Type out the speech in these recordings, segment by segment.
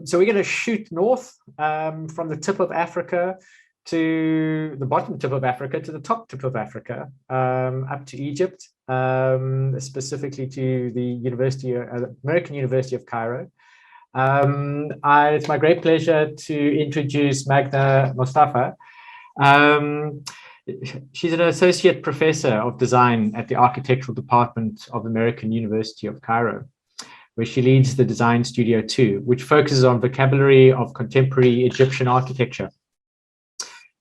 So we're going to shoot north from the tip of Africa to the bottom tip of Africa to the top tip of Africa, up to Egypt, specifically to the American University of Cairo. It's my great pleasure to introduce Magda Mostafa. She's an associate professor of design at the architectural department of the American University of Cairo, where she leads the Design Studio 2, which focuses on vocabulary of contemporary Egyptian architecture.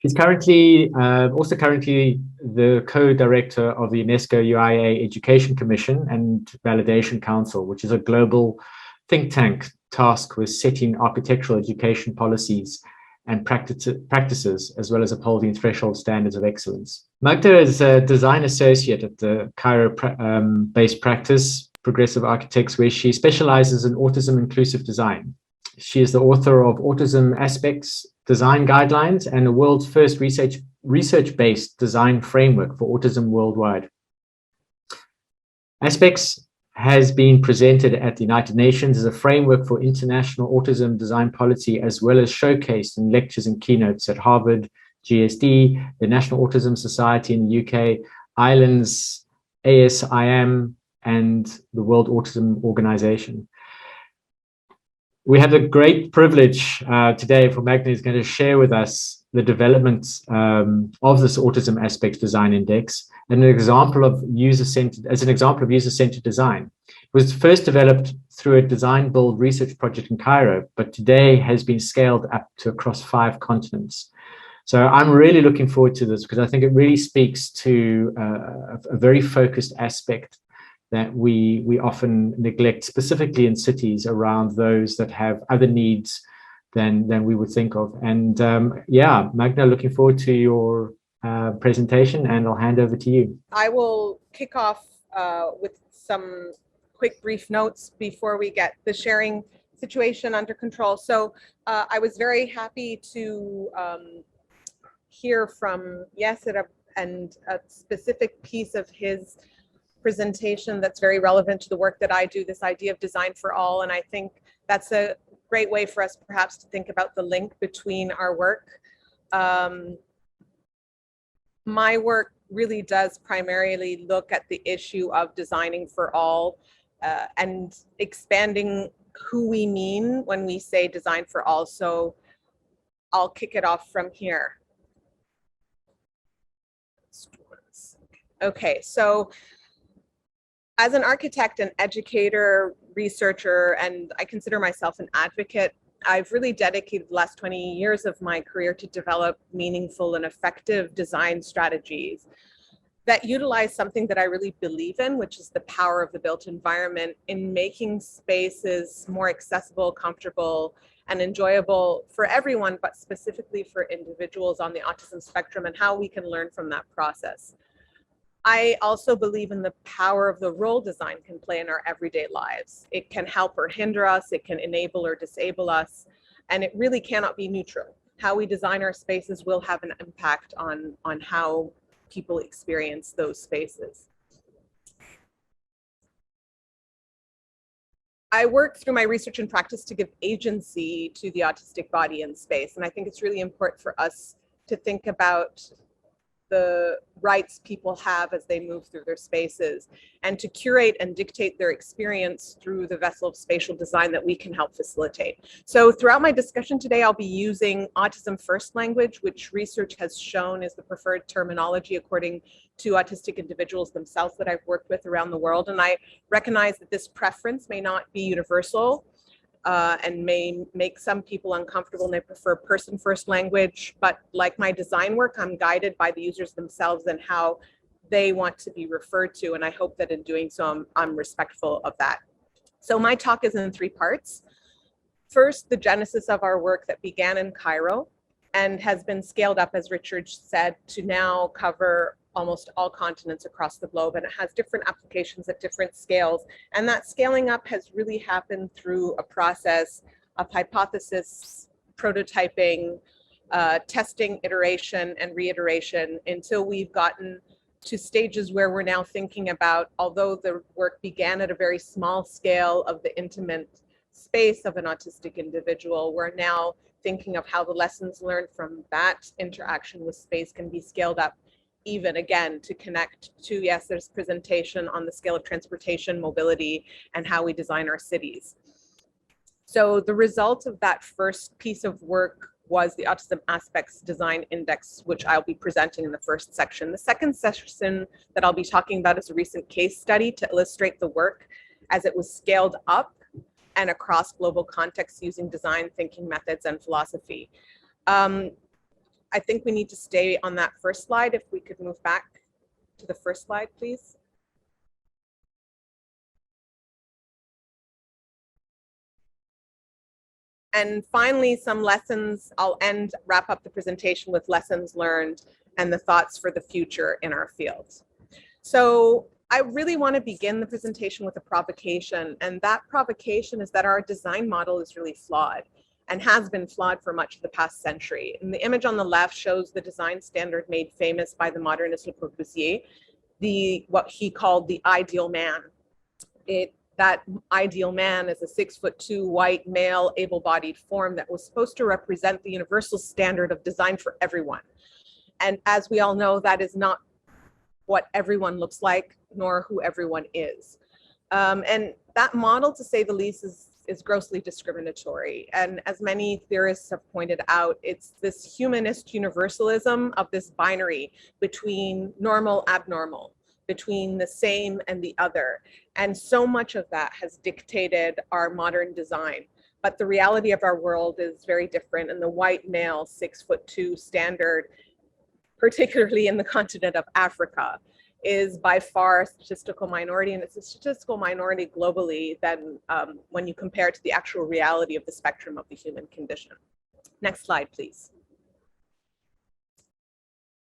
She's currently the co-director of the UNESCO UIA Education Commission and Validation Council, which is a global think tank tasked with setting architectural education policies and practices, as well as upholding threshold standards of excellence. Magda is a design associate at the Cairo-based practice, Progressive Architects, where she specializes in autism inclusive design. She is the author of Autism Aspects Design Guidelines and the world's first research-based design framework for autism worldwide. Aspects has been presented at the United Nations as a framework for international autism design policy, as well as showcased in lectures and keynotes at Harvard, GSD, the National Autism Society in the UK, Ireland's ASIM, and the World Autism Organization. We have a great privilege today for Magda, who's going to share with us the development of this Autism Aspects Design Index and an example of user-centered design. It was first developed through a design build research project in Cairo, but today has been scaled up to across 5 continents. So I'm really looking forward to this because I think it really speaks to a very focused aspect that we often neglect, specifically in cities around those that have other needs than we would think of. And yeah, Magda, looking forward to your presentation, and I'll hand over to you. I will kick off with some quick brief notes before we get the sharing situation under control. So I was very happy to hear from Yasser and a specific piece of his presentation that's very relevant to the work that I do, this idea of design for all. And I think that's a great way for us perhaps to think about the link between our work. My work really does primarily look at the issue of designing for all and expanding who we mean when we say design for all. So I'll kick it off from here. Okay, so as an architect, an educator, researcher, and I consider myself an advocate, I've really dedicated the last 20 years of my career to develop meaningful and effective design strategies that utilize something that I really believe in, which is the power of the built environment in making spaces more accessible, comfortable, and enjoyable for everyone, but specifically for individuals on the autism spectrum and how we can learn from that process. I also believe in the power of the role design can play in our everyday lives. It can help or hinder us, it can enable or disable us, and it really cannot be neutral. How we design our spaces will have an impact on how people experience those spaces. I work through my research and practice to give agency to the autistic body and space, and I think it's really important for us to think about the rights people have as they move through their spaces, and to curate and dictate their experience through the vessel of spatial design that we can help facilitate. So throughout my discussion today, I'll be using autism first language, which research has shown is the preferred terminology according to autistic individuals themselves that I've worked with around the world. And I recognize that this preference may not be universal, and may make some people uncomfortable and they prefer person first language. But like my design work, I'm guided by the users themselves and how they want to be referred to. And I hope that in doing so, I'm respectful of that. So my talk is in 3 parts. First, the genesis of our work that began in Cairo and has been scaled up, as Richard said, to now cover almost all continents across the globe, and it has different applications at different scales. And that scaling up has really happened through a process of hypothesis, prototyping, testing, iteration, and reiteration until we've gotten to stages where we're now thinking about, although the work began at a very small scale of the intimate space of an autistic individual, we're now thinking of how the lessons learned from that interaction with space can be scaled up even again to connect to, yes, there's presentation on the scale of transportation, mobility, and how we design our cities. So the result of that first piece of work was the Autism Aspects Design Index, which I'll be presenting in the first section. The second section that I'll be talking about is a recent case study to illustrate the work as it was scaled up and across global contexts using design thinking methods and philosophy. I think we need to stay on that first slide. If we could move back to the first slide, please. And finally, some lessons. I'll wrap up the presentation with lessons learned and the thoughts for the future in our field. So I really want to begin the presentation with a provocation, and that provocation is that our design model is really flawed and has been flawed for much of the past century. And the image on the left shows the design standard made famous by the modernist Le Corbusier, what he called the ideal man. That ideal man is a 6'2" white male able-bodied form that was supposed to represent the universal standard of design for everyone. And as we all know, that is not what everyone looks like, nor who everyone is. And that model, to say the least, is grossly discriminatory. And as many theorists have pointed out, it's this humanist universalism of this binary between normal, abnormal, between the same and the other. And so much of that has dictated our modern design. But the reality of our world is very different. And the white male 6'2" standard, particularly in the continent of Africa, is by far a statistical minority, and it's a statistical minority globally than when you compare it to the actual reality of the spectrum of the human condition. Next slide, please.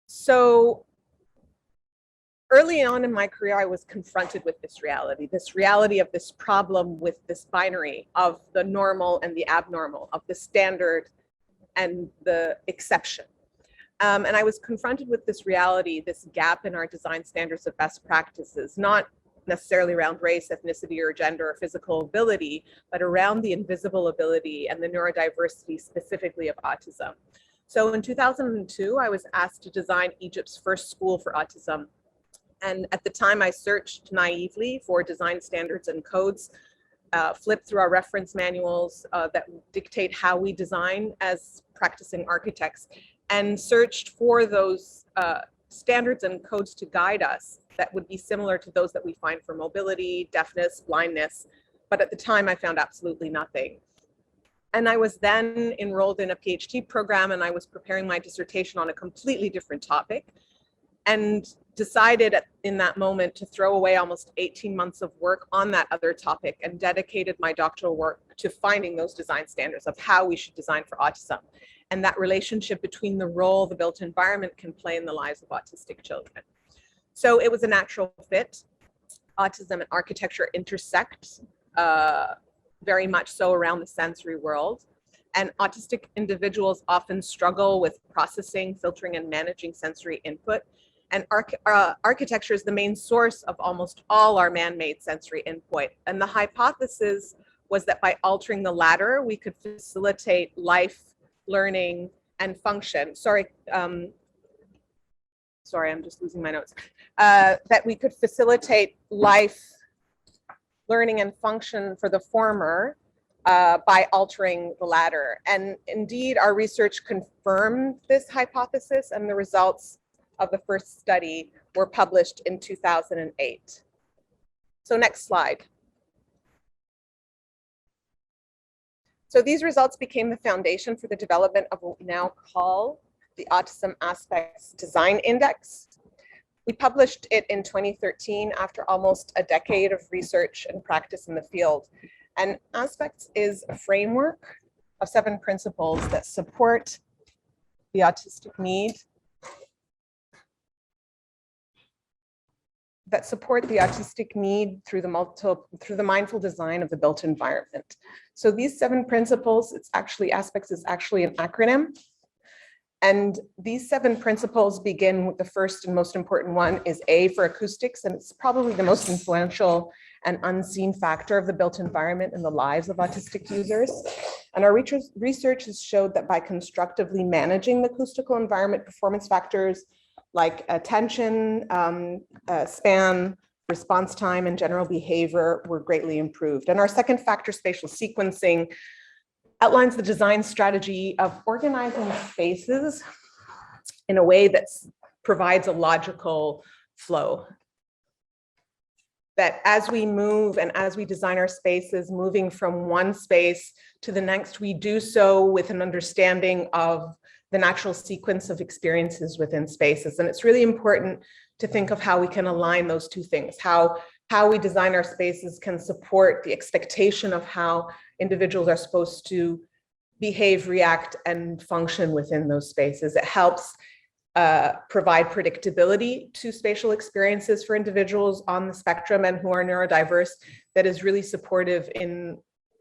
So early on in my career, I was confronted with this reality of this problem with this binary of the normal and the abnormal, of the standard and the exception. And I was confronted with this reality, this gap in our design standards of best practices, not necessarily around race, ethnicity, or gender, or physical ability, but around the invisible ability and the neurodiversity specifically of autism. So in 2002, I was asked to design Egypt's first school for autism. And at the time, I searched naively for design standards and codes, flipped through our reference manuals that dictate how we design as practicing architects, and searched for those standards and codes to guide us that would be similar to those that we find for mobility, deafness, blindness. But at the time, I found absolutely nothing. And I was then enrolled in a PhD program, and I was preparing my dissertation on a completely different topic, and decided in that moment to throw away almost 18 months of work on that other topic and dedicated my doctoral work to finding those design standards of how we should design for autism, and that relationship between the role the built environment can play in the lives of autistic children. So it was a natural fit. Autism and architecture intersect very much so around the sensory world. And autistic individuals often struggle with processing, filtering, and managing sensory input. And architecture is the main source of almost all our man-made sensory input. And the hypothesis was that by altering the latter, we could facilitate life, learning, and function. Sorry, I'm just losing my notes. That we could facilitate life, learning, and function for the former by altering the latter. And indeed, our research confirmed this hypothesis, and the results of the first study were published in 2008. So next slide. So these results became the foundation for the development of what we now call the Autism Aspects Design Index. We published it in 2013 after almost a decade of research and practice in the field. And Aspects is a framework of 7 principles that support the autistic need, through the mindful design of the built environment. So these 7 principles, Aspects is actually an acronym. And these 7 principles begin with the first and most important one is A for acoustics, and it's probably the most influential an unseen factor of the built environment in the lives of autistic users. And our research has showed that by constructively managing the acoustical environment, performance factors like attention, span, response time, and general behavior were greatly improved. And our second factor, spatial sequencing, outlines the design strategy of organizing spaces in a way that provides a logical flow. That as we move and as we design our spaces, moving from one space to the next, we do so with an understanding of the natural sequence of experiences within spaces. And it's really important to think of how we can align those two things, how we design our spaces can support the expectation of how individuals are supposed to behave, react, and function within those spaces. It helps provide predictability to spatial experiences for individuals on the spectrum and who are neurodiverse, that is really supportive in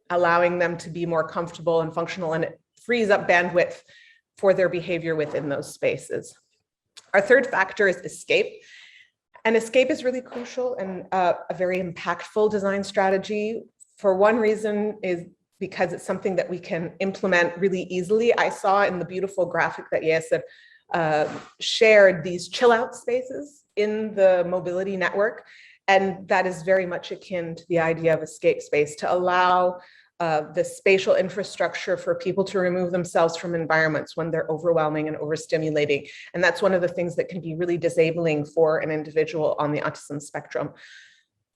allowing them to be more comfortable and functional, and it frees up bandwidth for their behavior within those spaces. Our third factor is escape. And escape is really crucial and a very impactful design strategy. For one reason is because it's something that we can implement really easily. I saw in the beautiful graphic that Yasser shared these chill out spaces in the mobility network. And that is very much akin to the idea of escape space, to allow the spatial infrastructure for people to remove themselves from environments when they're overwhelming and overstimulating. And that's one of the things that can be really disabling for an individual on the autism spectrum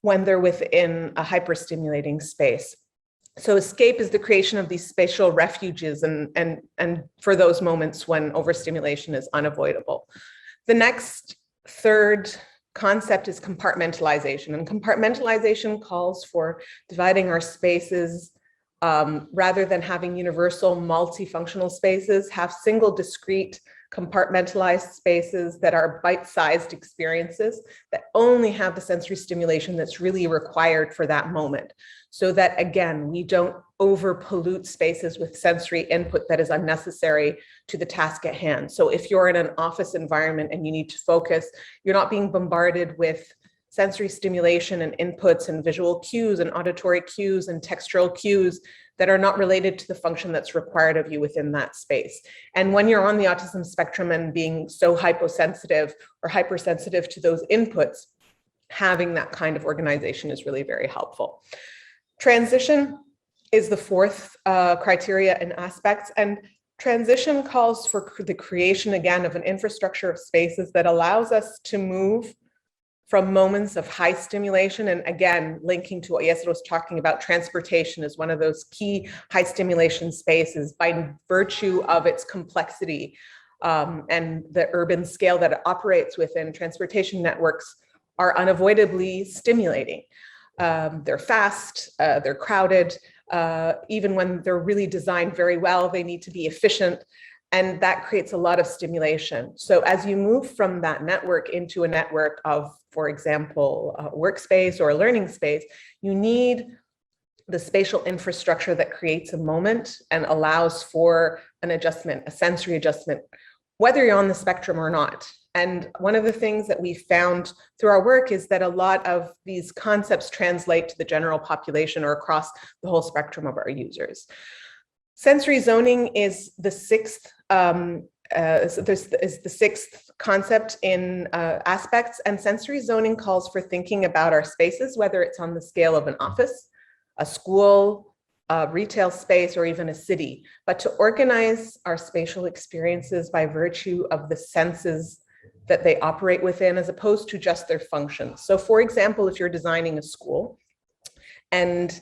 when they're within a hyperstimulating space. So escape is the creation of these spatial refuges and for those moments when overstimulation is unavoidable. The next third concept is compartmentalization. And compartmentalization calls for dividing our spaces rather than having universal multifunctional spaces, have single discrete compartmentalized spaces that are bite-sized experiences that only have the sensory stimulation that's really required for that moment. So that, again, we don't over-pollute spaces with sensory input that is unnecessary to the task at hand. So if you're in an office environment and you need to focus, you're not being bombarded with sensory stimulation and inputs and visual cues and auditory cues and textural cues that are not related to the function that's required of you within that space. And when you're on the autism spectrum and being so hyposensitive or hypersensitive to those inputs, having that kind of organization is really very helpful. Transition is the fourth criteria and aspects. And transition calls for the creation, again, of an infrastructure of spaces that allows us to move from moments of high stimulation, and again, linking to what Yasser was talking about, transportation is one of those key high stimulation spaces by virtue of its complexity and the urban scale that it operates within. Transportation networks are unavoidably stimulating. They're fast, they're crowded, even when they're really designed very well, they need to be efficient. And that creates a lot of stimulation. So as you move from that network into a network of, for example, a workspace or a learning space, you need the spatial infrastructure that creates a moment and allows for an adjustment, a sensory adjustment, whether you're on the spectrum or not. And one of the things that we found through our work is that a lot of these concepts translate to the general population or across the whole spectrum of our users. Sensory zoning is the sixth concept in aspects, and sensory zoning calls for thinking about our spaces, whether it's on the scale of an office, a school, a retail space, or even a city, but to organize our spatial experiences by virtue of the senses that they operate within, as opposed to just their functions. So for example, if you're designing a school and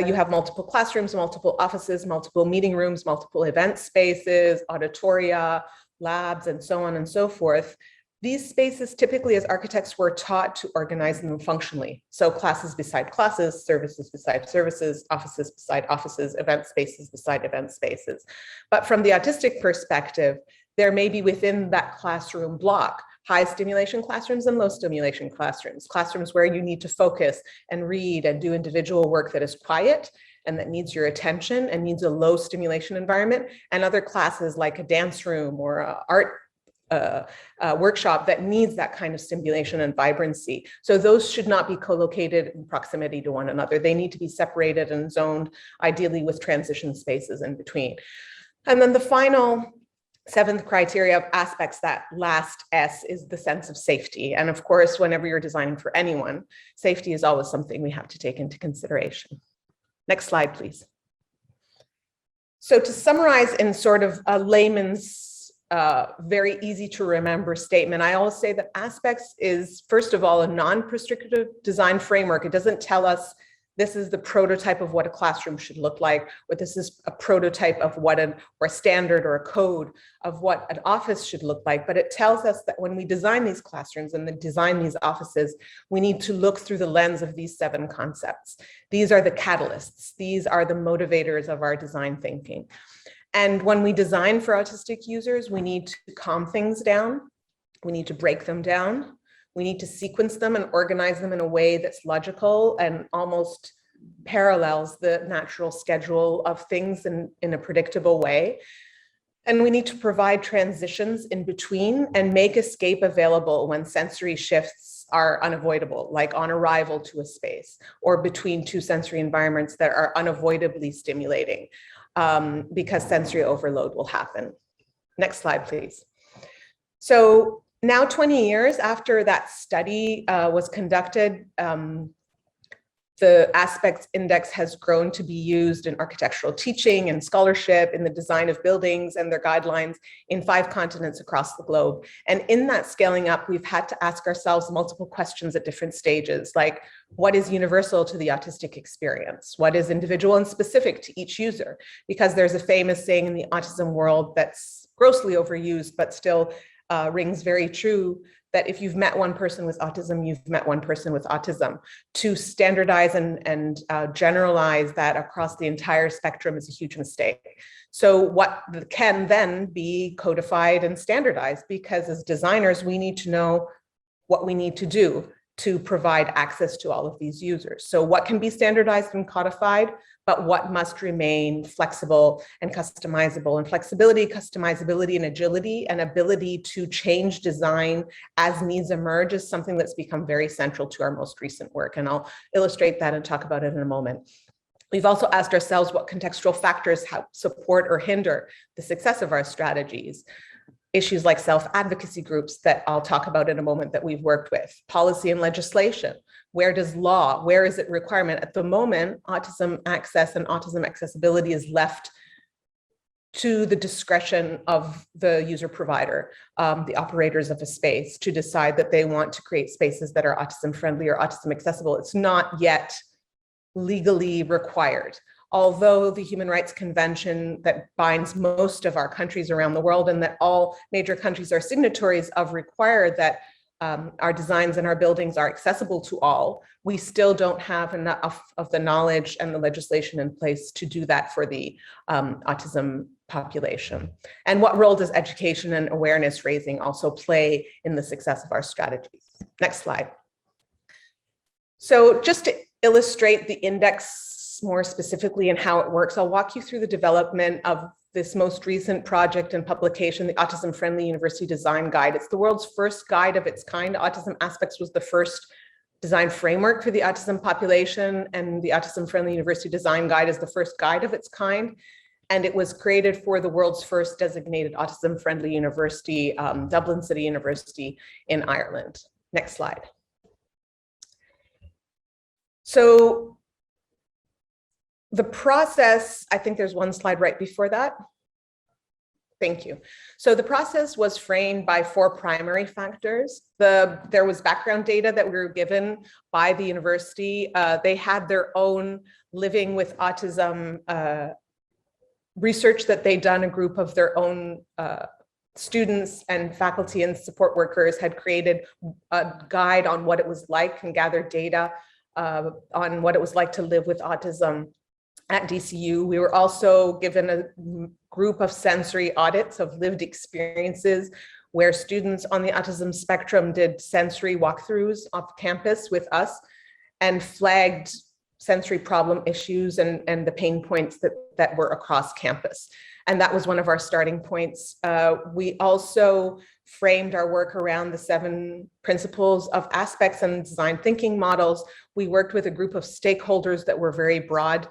you have multiple classrooms, multiple offices, multiple meeting rooms, multiple event spaces, auditoria, labs, and so on and so forth. These spaces typically, as architects, were taught to organize them functionally. So classes beside classes, services beside services, offices beside offices, event spaces beside event spaces. But from the autistic perspective, there may be within that classroom block high stimulation classrooms and low stimulation classrooms, classrooms where you need to focus and read and do individual work that is quiet and that needs your attention and needs a low stimulation environment, and other classes like a dance room or a art workshop that needs that kind of stimulation and vibrancy. So those should not be co-located in proximity to one another. They need to be separated and zoned, ideally with transition spaces in between. And then the final seventh criteria of aspects, that last S, is the sense of safety. And of course, whenever you're designing for anyone, safety is always something we have to take into consideration. Next slide, please. So to summarize in sort of a layman's very easy to remember statement, I always say that aspects is, first of all, a non-prescriptive design framework. It doesn't tell us this is the prototype of what a classroom should look like, or this is a prototype of what or a standard or a code of what an office should look like. But it tells us that when we design these classrooms and design these offices, we need to look through the lens of these 7 concepts. These are the catalysts. These are the motivators of our design thinking. And when we design for autistic users, we need to calm things down. We need to break them down. We need to sequence them and organize them in a way that's logical and almost parallels the natural schedule of things in a predictable way. And we need to provide transitions in between and make escape available when sensory shifts are unavoidable, like on arrival to a space or between 2 sensory environments that are unavoidably stimulating, because sensory overload will happen. Next slide, please. So now 20 years after that study was conducted, the aspects index has grown to be used in architectural teaching and scholarship, in the design of buildings and their guidelines in 5 continents across the globe. And in that scaling up, we've had to ask ourselves multiple questions at different stages, like what is universal to the autistic experience? What is individual and specific to each user? Because there's a famous saying in the autism world that's grossly overused, but still rings very true, that if you've met one person with autism, you've met one person with autism. To standardize and generalize that across the entire spectrum is a huge mistake. So what can then be codified and standardized, because as designers, we need to know what we need to do to provide access to all of these users. So what can be standardized and codified, but what must remain flexible and customizable. And flexibility, customizability, and agility, and ability to change design as needs emerge is something that's become very central to our most recent work. And I'll illustrate that and talk about it in a moment. We've also asked ourselves what contextual factors help support or hinder the success of our strategies. Issues like self-advocacy groups that I'll talk about in a moment that we've worked with, policy and legislation. Where does law, where is it requirement? At the moment, autism access and autism accessibility is left to the discretion of the user provider, the operators of a space, to decide that they want to create spaces that are autism friendly or autism accessible. It's not yet legally required. Although the Human Rights Convention that binds most of our countries around the world and that all major countries are signatories of require that our designs and our buildings are accessible to all, we still don't have enough of the knowledge and the legislation in place to do that for the autism population. And what role does education and awareness raising also play in the success of our strategies? Next slide. So just to illustrate the index more specifically and how it works, I'll walk you through the development of this most recent project and publication, the Autism Friendly University Design Guide. It's the world's first guide of its kind. Autism Aspects was the first design framework for the autism population, and the Autism Friendly University Design Guide is the first guide of its kind. And it was created for the world's first designated autism friendly university, Dublin City University in Ireland. Next slide. So the process, I think there's one slide right before that. Thank you. So the process was framed by 4 primary factors. There was background data that we were given by the university. They had their own living with autism research that they'd done. A group of their own students and faculty and support workers had created a guide on what it was like and gathered data on what it was like to live with autism at DCU. We were also given a group of sensory audits of lived experiences where students on the autism spectrum did sensory walkthroughs off campus with us and flagged sensory problem issues and the pain points that were across campus. And that was one of our starting points. We also framed our work around the 7 principles of aspects and design thinking models. We worked with a group of stakeholders that were very broad.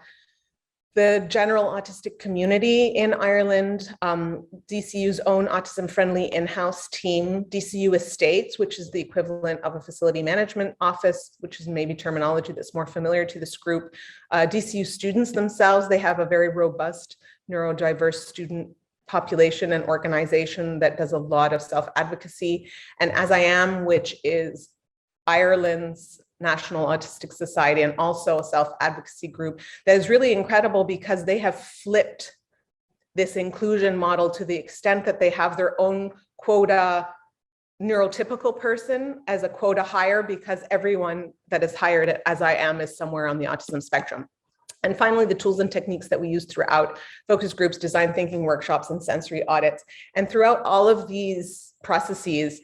The general autistic community in Ireland, DCU's own autism-friendly in-house team, DCU Estates, which is the equivalent of a facility management office, which is maybe terminology that's more familiar to this group. DCU students themselves, they have a very robust neurodiverse student population and organization that does a lot of self-advocacy. And As I Am, which is Ireland's National Autistic Society and also a self-advocacy group that is really incredible because they have flipped this inclusion model to the extent that they have their own quota neurotypical person as a quota hire, because everyone that is hired at As I Am is somewhere on the autism spectrum. And finally, the tools and techniques that we use throughout focus groups, design thinking workshops, and sensory audits. And throughout all of these processes,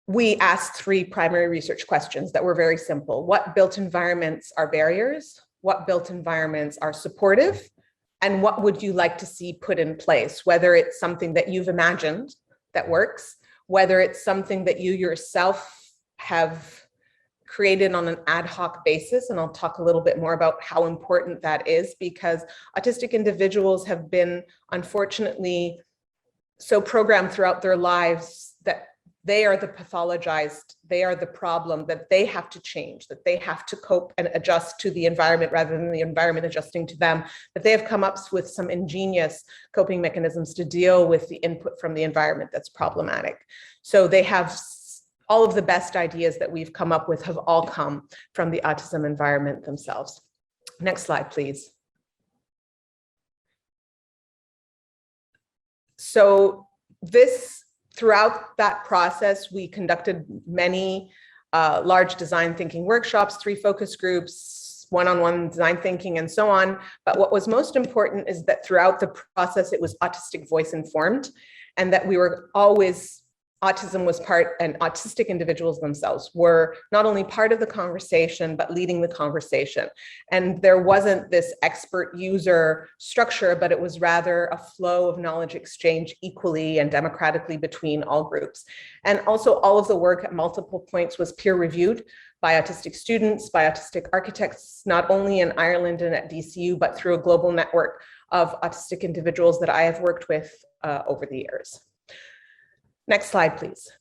we asked 3 primary research questions that were very simple. What built environments are barriers? What built environments are supportive? And what would you like to see put in place? Whether it's something that you've imagined that works, whether it's something that you yourself have created on an ad hoc basis. And I'll talk a little bit more about how important that is, because autistic individuals have been, unfortunately, so programmed throughout their lives that they are the pathologized, they are the problem, that they have to change, that they have to cope and adjust to the environment rather than the environment adjusting to them, that they have come up with some ingenious coping mechanisms to deal with the input from the environment that's problematic. So they have all of the best ideas that we've come up with have all come from the autism environment themselves. Next slide, please. So throughout that process, we conducted many large design thinking workshops, 3 focus groups, one-on-one design thinking, and so on. But what was most important is that throughout the process, it was autistic voice informed, and that we were always, autism was part, and autistic individuals themselves were not only part of the conversation, but leading the conversation. And there wasn't this expert user structure, but it was rather a flow of knowledge exchange equally and democratically between all groups. And also all of the work at multiple points was peer reviewed by autistic students, by autistic architects, not only in Ireland and at DCU, but through a global network of autistic individuals that I have worked with over the years. Next slide, please.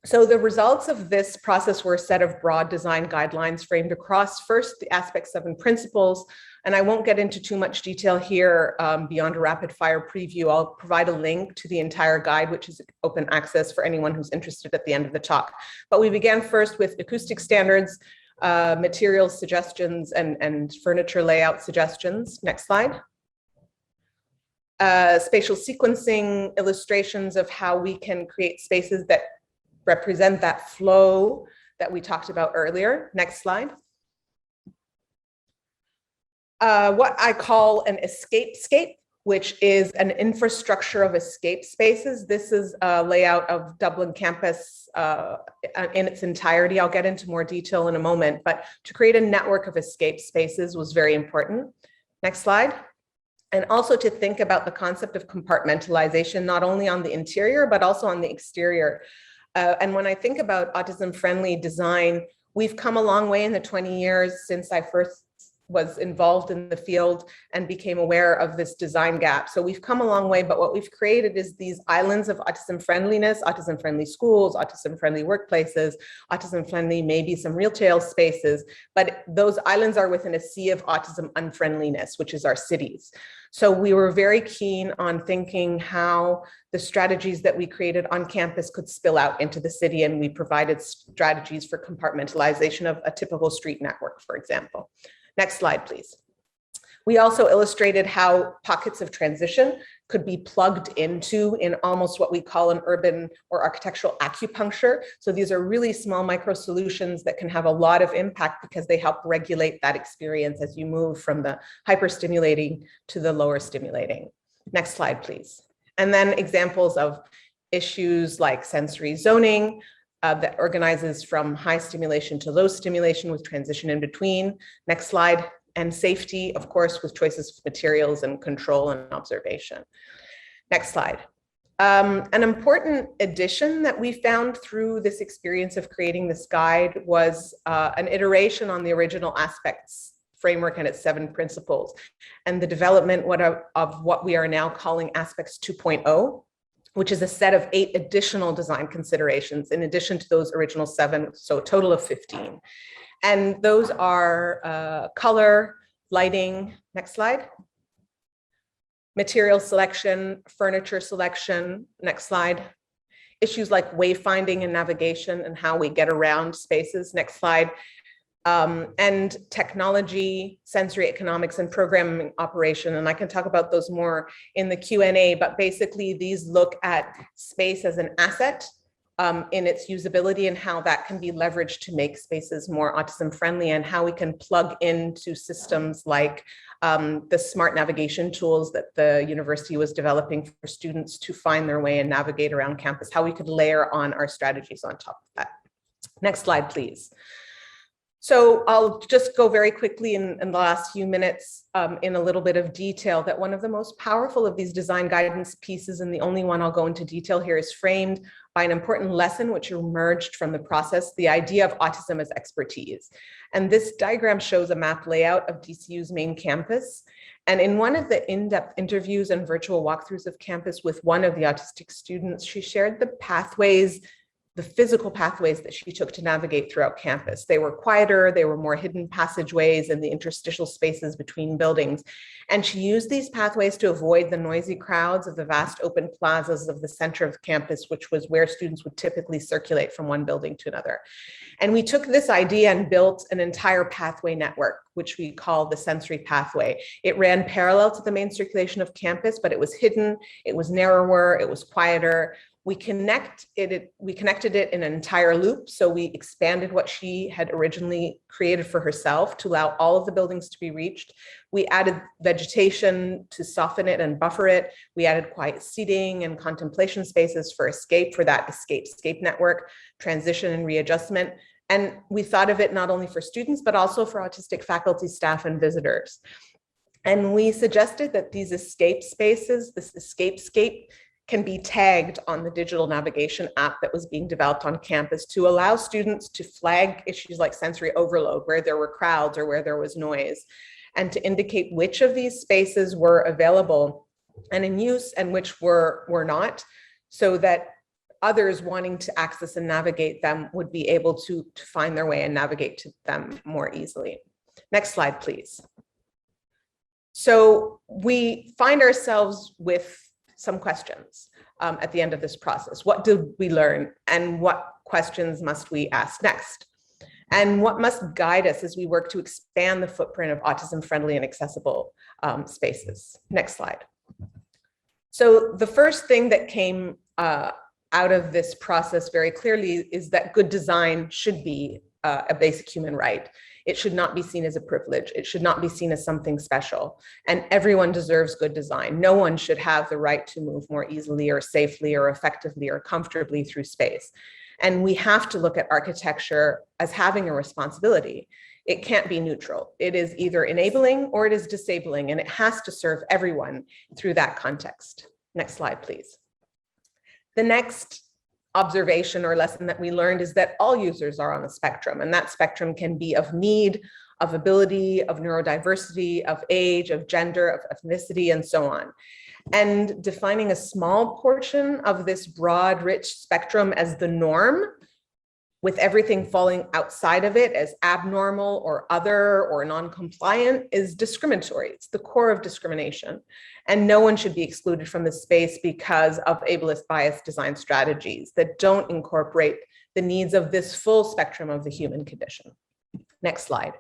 So the results of this process were a set of broad design guidelines framed across, first, the aspects 7 principles. And I won't get into too much detail here beyond a rapid fire preview. I'll provide a link to the entire guide, which is open access for anyone who's interested at the end of the talk. But we began first with acoustic standards, materials suggestions, and furniture layout suggestions. Next slide. Spatial sequencing, illustrations of how we can create spaces that represent that flow that we talked about earlier. Next slide. What I call an escapescape, which is an infrastructure of escape spaces. This is a layout of Dublin campus in its entirety. I'll get into more detail in a moment, but to create a network of escape spaces was very important. Next slide. And also to think about the concept of compartmentalization, not only on the interior, but also on the exterior. And when I think about autism-friendly design, we've come a long way in the 20 years since I first was involved in the field and became aware of this design gap. So we've come a long way, but what we've created is these islands of autism friendliness, autism friendly schools, autism friendly workplaces, autism friendly, maybe some retail spaces, but those islands are within a sea of autism unfriendliness, which is our cities. So we were very keen on thinking how the strategies that we created on campus could spill out into the city, and we provided strategies for compartmentalization of a typical street network, for example. Next slide, please. We also illustrated how pockets of transition could be plugged into in almost what we call an urban or architectural acupuncture. So these are really small micro solutions that can have a lot of impact because they help regulate that experience as you move from the hyperstimulating to the lower stimulating. Next slide, please. And then examples of issues like sensory zoning, that organizes from high stimulation to low stimulation with transition in between. Next slide. And safety, of course, with choices of materials and control and observation. Next slide. An important addition that we found through this experience of creating this guide was an iteration on the original aspects framework and its 7 principles, and the development of what we are now calling Aspects 2.0, which is a set of 8 additional design considerations in addition to those original 7, so a total of 15. And those are color, lighting, next slide, material selection, furniture selection, next slide, issues like wayfinding and navigation and how we get around spaces, next slide, and technology, sensory economics, and programming operation. And I can talk about those more in the Q&A, but basically these look at space as an asset in its usability and how that can be leveraged to make spaces more autism friendly, and how we can plug into systems like the smart navigation tools that the university was developing for students to find their way and navigate around campus, how we could layer on our strategies on top of that. Next slide, please. So I'll just go very quickly in the last few minutes in a little bit of detail that one of the most powerful of these design guidance pieces, and the only one I'll go into detail here, is framed by an important lesson which emerged from the process, the idea of autism as expertise. And this diagram shows a map layout of DCU's main campus. And in one of the in-depth interviews and virtual walkthroughs of campus with one of the autistic students, she shared the pathways, the physical pathways that she took to navigate throughout campus. They were quieter, they were more hidden passageways and the interstitial spaces between buildings. And she used these pathways to avoid the noisy crowds of the vast open plazas of the center of campus, which was where students would typically circulate from one building to another. And we took this idea and built an entire pathway network, which we call the sensory pathway. It ran parallel to the main circulation of campus, but it was hidden, it was narrower, it was quieter. We connected it in an entire loop. So we expanded what she had originally created for herself to allow all of the buildings to be reached. We added vegetation to soften it and buffer it. We added quiet seating and contemplation spaces for escape, for that escape network, transition and readjustment. And we thought of it not only for students, but also for autistic faculty, staff, and visitors. And we suggested that these escape spaces, this escapescape, can be tagged on the digital navigation app that was being developed on campus to allow students to flag issues like sensory overload, where there were crowds or where there was noise, and to indicate which of these spaces were available and in use and which were not, so that others wanting to access and navigate them would be able to find their way and navigate to them more easily. Next slide, please. So we find ourselves with some questions at the end of this process. What did we learn, and what questions must we ask next? And what must guide us as we work to expand the footprint of autism-friendly and accessible spaces? Next slide. So the first thing that came out of this process very clearly is that good design should be a basic human right. It should not be seen as a privilege. It should not be seen as something special. And everyone deserves good design. No one should have the right to move more easily or safely or effectively or comfortably through space. And we have to look at architecture as having a responsibility. It can't be neutral. It is either enabling or it is disabling, and it has to serve everyone through that context. Next slide, please. The next observation or lesson that we learned is that all users are on a spectrum, and that spectrum can be of need, of ability, of neurodiversity, of age, of gender, of ethnicity, and so on. And defining a small portion of this broad, rich spectrum as the norm, with everything falling outside of it as abnormal or other or non-compliant, is discriminatory. It's the core of discrimination. And no one should be excluded from this space because of ableist bias design strategies that don't incorporate the needs of this full spectrum of the human condition. Next slide.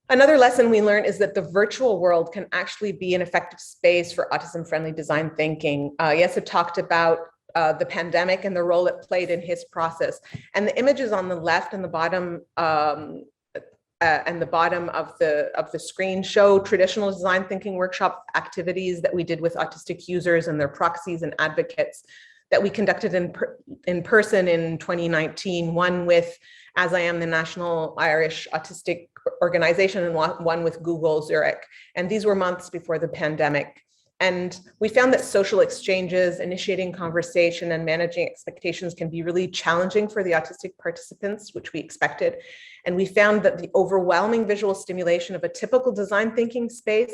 Another lesson we learned is that the virtual world can actually be an effective space for autism-friendly design thinking. Yesa talked about the pandemic and the role it played in his process. And the images on the left and the bottom of the screen show traditional design thinking workshop activities that we did with autistic users and their proxies and advocates that we conducted in person in 2019, one with As I Am, the National Irish Autistic Organization, and one with Google Zurich. And these were months before the pandemic. And we found that social exchanges, initiating conversation, and managing expectations can be really challenging for the autistic participants, which we expected. And we found that the overwhelming visual stimulation of a typical design thinking space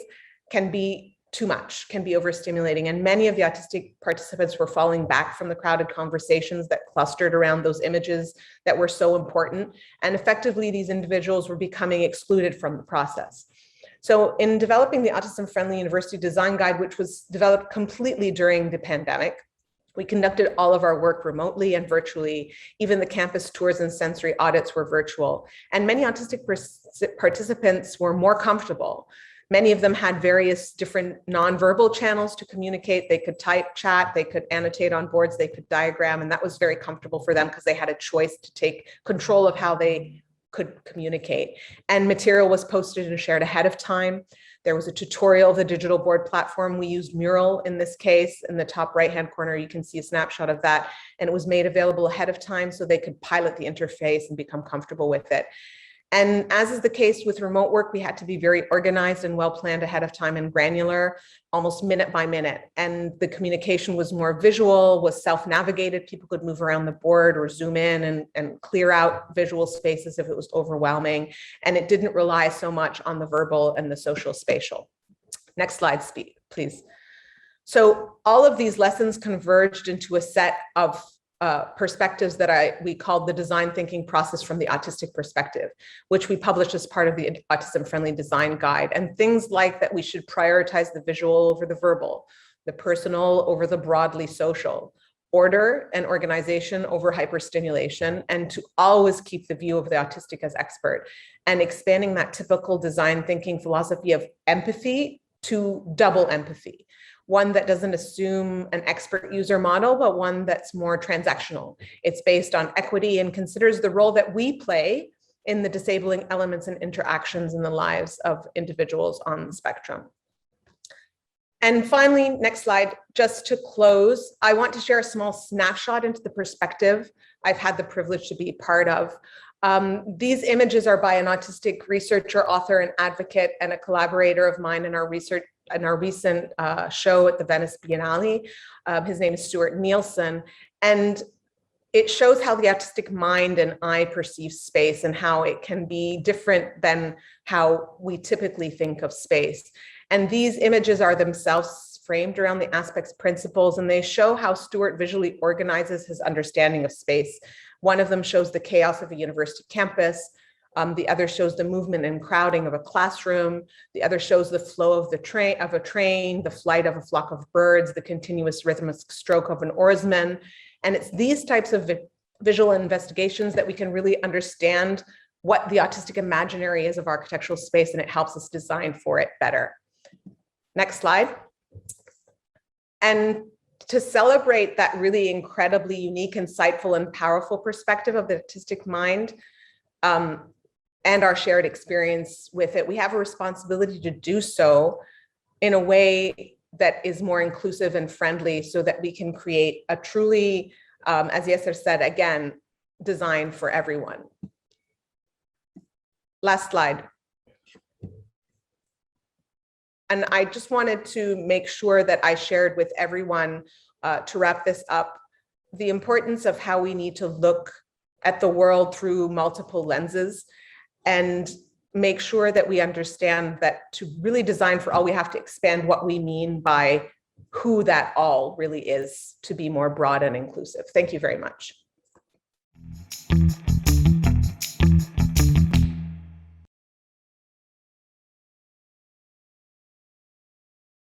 can be too much, can be overstimulating. And many of the autistic participants were falling back from the crowded conversations that clustered around those images that were so important. And effectively, these individuals were becoming excluded from the process. So in developing the Autism Friendly University Design Guide, which was developed completely during the pandemic, we conducted all of our work remotely and virtually. Even the campus tours and sensory audits were virtual. And many autistic participants were more comfortable. Many of them had various different nonverbal channels to communicate. They could type, chat, they could annotate on boards, they could diagram, and that was very comfortable for them because they had a choice to take control of how they could communicate. And material was posted and shared ahead of time. There was a tutorial of the digital board platform. We used Mural in this case. In the top right-hand corner, you can see a snapshot of that. And it was made available ahead of time so they could pilot the interface and become comfortable with it. And as is the case with remote work, we had to be very organized and well planned ahead of time and granular, almost minute by minute. And the communication was more visual, was self-navigated. People could move around the board or zoom in and clear out visual spaces if it was overwhelming. And it didn't rely so much on the verbal and the social spatial. Next slide, please. So all of these lessons converged into a set of perspectives that we called the design thinking process from the autistic perspective, which we published as part of the Autism Friendly Design Guide. And things like that we should prioritize the visual over the verbal, the personal over the broadly social, order and organization over hyperstimulation, and to always keep the view of the autistic as expert, and expanding that typical design thinking philosophy of empathy to double empathy. One that doesn't assume an expert user model, but one that's more transactional. It's based on equity and considers the role that we play in the disabling elements and interactions in the lives of individuals on the spectrum. And finally, next slide, just to close, I want to share a small snapshot into the perspective I've had the privilege to be part of. These images are by an autistic researcher, author, and advocate, and a collaborator of mine in our research in our recent show at the Venice Biennale. His name is Stuart Nielsen, and it shows how the autistic mind and eye perceive space and how it can be different than how we typically think of space. And these images are themselves framed around the aspects principles, and they show how Stuart visually organizes his understanding of space. One of them shows the chaos of a university campus. The other shows the movement and crowding of a classroom. The other shows the flow of a train, the flight of a flock of birds, the continuous rhythmic stroke of an oarsman. And it's these types of visual investigations that we can really understand what the autistic imaginary is of architectural space, and it helps us design for it better. Next slide. And to celebrate that really incredibly unique, insightful, and powerful perspective of the autistic mind, and our shared experience with it, we have a responsibility to do so in a way that is more inclusive and friendly so that we can create a truly, as Yasser said, again, design for everyone. Last slide. And I just wanted to make sure that I shared with everyone, to wrap this up, the importance of how we need to look at the world through multiple lenses, and make sure that we understand that to really design for all, we have to expand what we mean by who that all really is to be more broad and inclusive. Thank you very much.